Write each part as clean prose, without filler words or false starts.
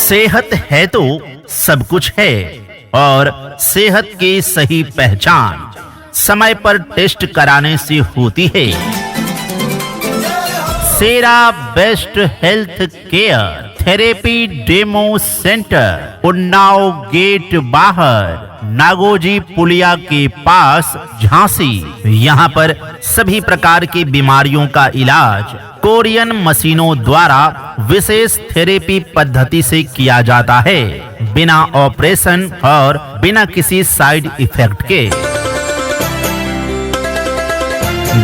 सेहत है तो सब कुछ है और सेहत की सही पहचान समय पर टेस्ट कराने से होती है। Sera best health care therapy demo centre, Unnao gate बाहर, नागोजी पुलिया के पास, झांसी। यहाँ पर सभी प्रकार की बीमारियों का इलाज कोरियन मशीनों द्वारा विशेष थेरेपी पद्धति से किया जाता है, बिना ऑपरेशन और बिना किसी साइड इफेक्ट के।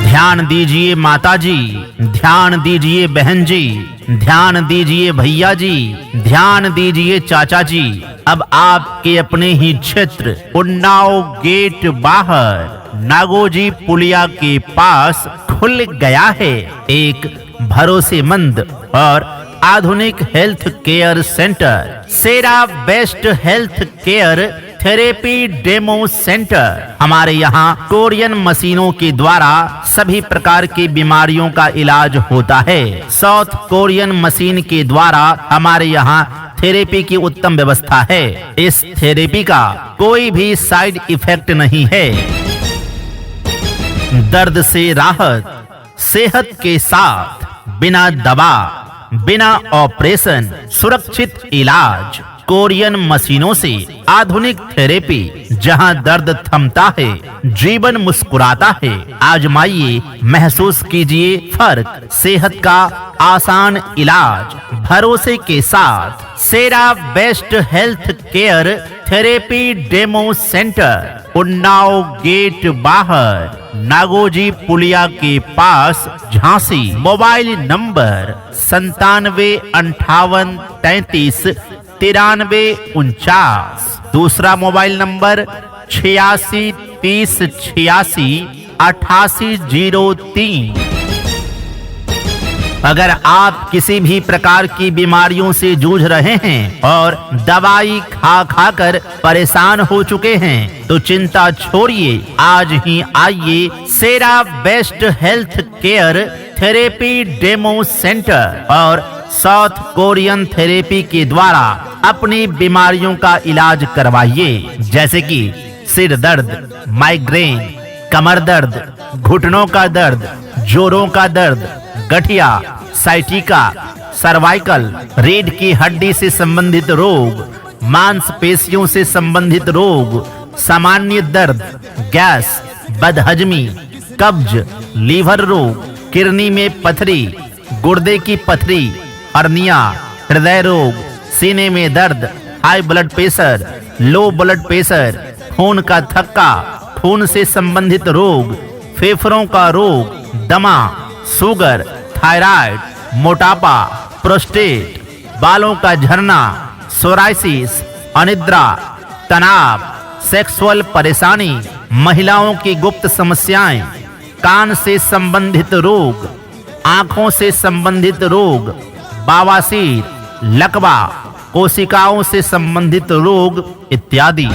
ध्यान दीजिए माताजी, ध्यान दीजिए बहन जी, ध्यान दीजिए भैया जी, ध्यान दीजिए चाचा जी। अब आपके अपने ही क्षेत्र उन्नाव गेट बाहर, नागोजी पुलिया के पास खुल गया है एक भरोसेमंद और आधुनिक health care centre, Sera best health care therapy demo centre. हमारे यहाँ कोरियन मशीनों के द्वारा सभी प्रकार की बीमारियों का इलाज होता है। साउथ कोरियन मशीन के द्वारा हमारे यहाँ थेरेपी की उत्तम व्यवस्था है। इस थेरेपी का कोई भी साइड इफेक्ट नहीं है। दर्द से राहत, सेहत के साथ, बिना दवा, बिना ऑपरेशन, सुरक्षित इलाज, कोरियन मशीनों से आधुनिक थेरेपी, जहां दर्द थमता है, जीवन मुस्कुराता है। आजमाइए, महसूस कीजिए फर्क। सेहत का आसान इलाज भरोसे के साथ, Sera best health care therapy demo centre, Unnao gate बाहर, नागोजी पुलिया के पास, झांसी। Mobile number 9758339349। दूसरा मोबाइल नंबर 8630868803। अगर आप किसी भी प्रकार की बीमारियों से जूझ रहे हैं और दवाई खा खा कर परेशान हो चुके हैं, तो चिंता छोड़िए, आज ही आइए Sera best health care therapy demo centre और साउथ कोरियन थेरेपी के द्वारा अपनी बीमारियों का इलाज करवाइए, जैसे कि सिर दर्द, माइग्रेन, कमर दर्द, घुटनों का दर्द, जोड़ों का दर्द, गठिया, साइटिका, सर्वाइकल, रीढ़ की हड्डी से संबंधित रोग, मांसपेशियों से संबंधित रोग, सामान्य दर्द, गैस, बदहजमी, कब्ज, लीवर रोग, किडनी में पथरी, गुर्दे की पथरी, हर्निया, हृदय रोग, सीने में दर्द, high blood pressure, low blood pressure, खून का थक्का, खून से संबंधित रोग, फेफड़ों का रोग, दमा, शुगर, थायराइड, मोटापा, प्रोस्टेट, बालों का झरना, सोराइसिस, अनिद्रा, तनाव, सेक्सुअल परेशानी, महिलाओं की गुप्त समस्याएं, कान से संबंधित रोग, आंखों से संबंधित रोग, बवासीर, लकवा, कोशिकाओं से संबंधित रोग इत्यादि।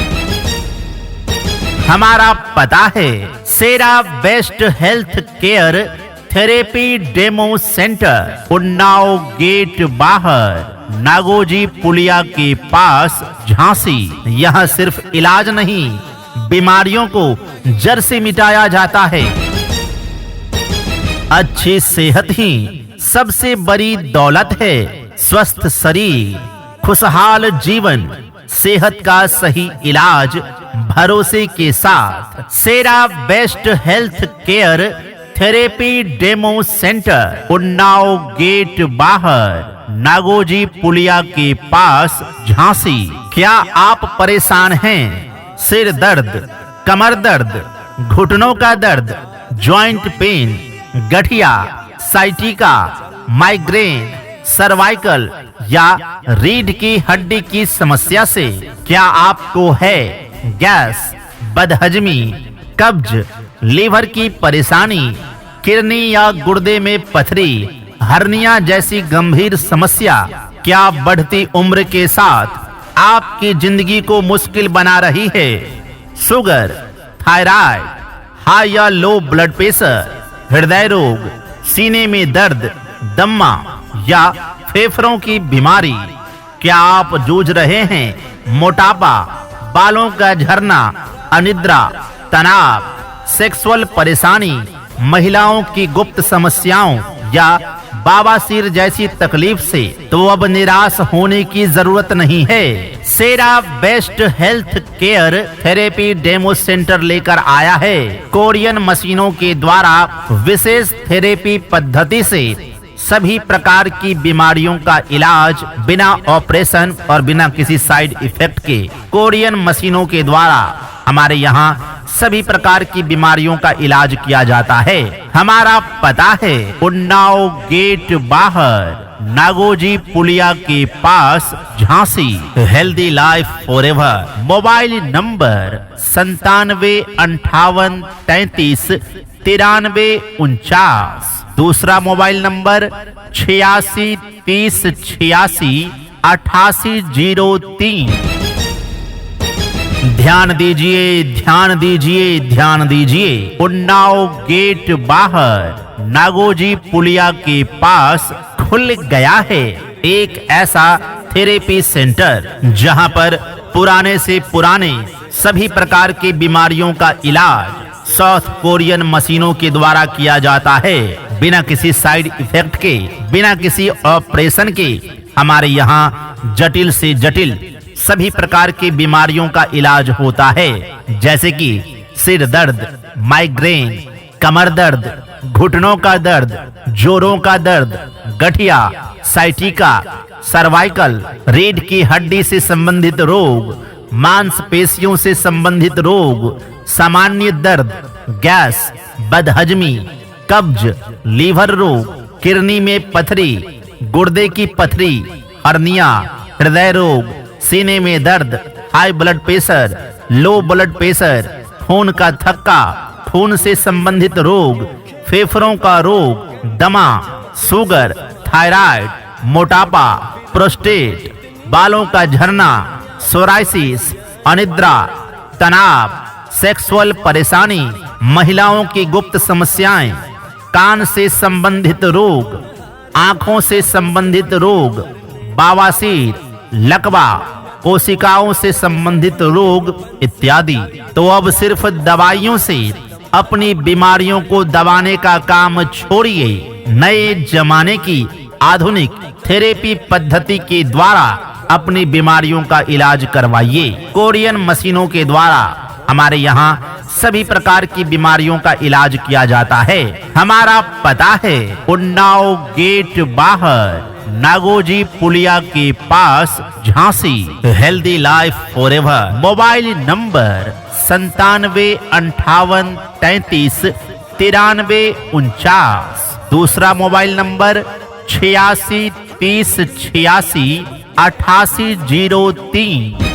हमारा पता है Sera best health care therapy demo centre, Unnao gate बाहर, नागोजी पुलिया के पास, झांसी। यह सिर्फ इलाज नहीं, बीमारियों को जड़ से मिटाया जाता है। अच्छी सेहत ही सबसे बड़ी दौलत है। स्वस्थ शरीर, खुशहाल जीवन, सेहत का सही इलाज भरोसे के साथ, Sera best health care therapy demo centre, Unnao gate बाहर, नागोजी पुलिया के पास, झांसी। क्या आप परेशान हैं? सिर दर्द, कमर दर्द, घुटनों का दर्द, जॉइंट पेन, गठिया, साइटिका, माइग्रेन, सर्वाइकल या रीढ़ की हड्डी की समस्या से? क्या आपको है गैस, बदहजमी, कब्ज, लीवर की परेशानी, किडनी या गुर्दे में पथरी, हर्निया जैसी गंभीर समस्या? क्या बढ़ती उम्र के साथ आपकी जिंदगी को मुश्किल बना रही है? शुगर, थायराइड, हाई या लो ब्लड प्रेशर, हृदय रोग, सीने में दर्द, दम्मा या फेफड़ों की बीमारी, क्या आप जूझ रहे हैं मोटापा, बालों का झड़ना, अनिद्रा, तनाव, सेक्सुअल परेशानी, महिलाओं की गुप्त समस्याओं या बवासीर जैसी तकलीफ से? तो अब निराश होने की जरूरत नहीं है। Sera best health care therapy demo centre लेकर आया है। कोरियन मशीनों के द्वारा विशेष थेरेपी पद्धति से सभी प्रकार की बीमारियों का इलाज बिना ऑपरेशन और बिना किसी साइड इफेक्ट के। कोरियन मशीनों के द्वारा हमारे यहाँ सभी प्रकार की बीमारियों का इलाज किया जाता है। हमारा पता है उन्नाव गेट बाहर, नागोजी पुलिया के पास, Jhansi. Healthy life forever. Mobile number 9758339349। दूसरा मोबाइल नंबर 8630868803। ध्यान दीजिए, ध्यान दीजिए, ध्यान दीजिए। उन्नाव गेट बाहर, नागोजी पुलिया के पास खुल गया है एक ऐसा थेरेपी सेंटर जहां पर पुराने से पुराने सभी प्रकार की बीमारियों का इलाज साउथ कोरियन मशीनों के द्वारा किया जाता है, बिना किसी साइड इफेक्ट के, बिना किसी ऑपरेशन के। हमारे यहाँ जटिल से जटिल सभी प्रकार की बीमारियों का इलाज होता है, जैसे कि सिर दर्द, माइग्रेन, कमर दर्द, घुटनों का दर्द, जोड़ों का दर्द, गठिया, साइटिका, सर्वाइकल, रीढ़ की हड्डी से संबंधित रोग, मांसपेशियों से संबंधित रोग, सामान्य दर्द, गैस, बदहजमी, कब्ज, लीवर रोग, किडनी में पथरी, गुर्दे की पथरी, हर्निया, हृदय रोग, सीने में दर्द, high blood pressure, low blood pressure, खून का थक्का, खून से संबंधित रोग, फेफड़ों का रोग, दमा, शुगर, थायराइड, मोटापा, प्रोस्टेट, बालों का झड़ना, सोराइसिस, अनिद्रा, तनाव, सेक्सुअल परेशानी, महिलाओं की गुप्त समस्याएं, कान से संबंधित रोग, आंखों से संबंधित रोग, बवासीर, लकवा, कोशिकाओं से संबंधित रोग इत्यादि। तो अब सिर्फ दवाइयों से अपनी बीमारियों को दबाने का काम छोड़िए, नए जमाने की आधुनिक थेरेपी पद्धति के द्वारा अपनी बीमारियों का इलाज करवाइए। कोरियन मशीनों के द्वारा हमारे यहाँ सभी प्रकार की बीमारियों का इलाज किया जाता है। हमारा पता है उन्नाव गेट बाहर, नागोजी पुलिया के पास, Jhansi. Healthy life forever. Mobile number 9758339349। दूसरा मोबाइल नंबर 8630868803।